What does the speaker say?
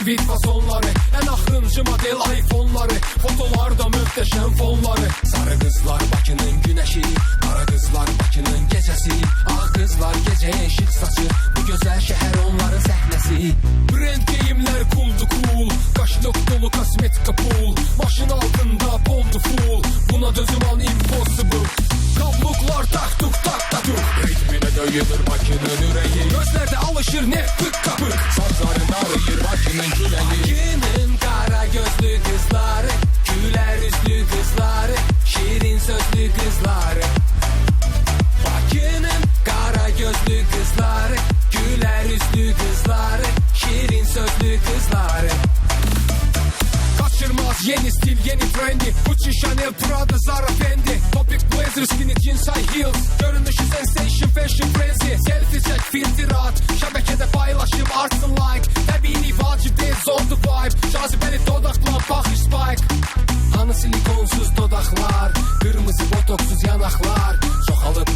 tweet fasonları, en axırıncı model iPhone'ları, fotolarda möhtəşəm fonları. Sarı qızlar Bakının güneşi, qara qızlar Bakının gecəsi, ağ qızlar gecə işıq saçı, bu gözəl şəhər onların səhnəsi. Brand geyimlər cooldu cool, qaş noktalı kosmetika pool, maşın altında boldu full, buna dözüman impossible. Kabluklar tak tuk tak tak tuk, ritmine döyülür Bakının yüreği, gözlerde alışır ne pık kapık, sazların arayır Bakının güleği. Bakının kara gözlü kızları, güler yüzlü kızları, şirin sözlü kızları. Bakının kara gözlü kızları, güler yüzlü kızları, şirin sözlü kızları. Kaçırmaz yeni stil, yeni trendy, Gucci, Chanel, Prada, Zara, Fendi, Topic blazer, skinny jeans, high heels, görünüşü sensation, fashion frenzy. Selfie çek, filtre at, şebekede paylaşım, artsın like. Təbii vacib değil, on the vibe, cazibeli dodaklar, bakış spike. Hanı silikonsuz dodaklar, kırmızı botoksuz yanaklar, çoxalıb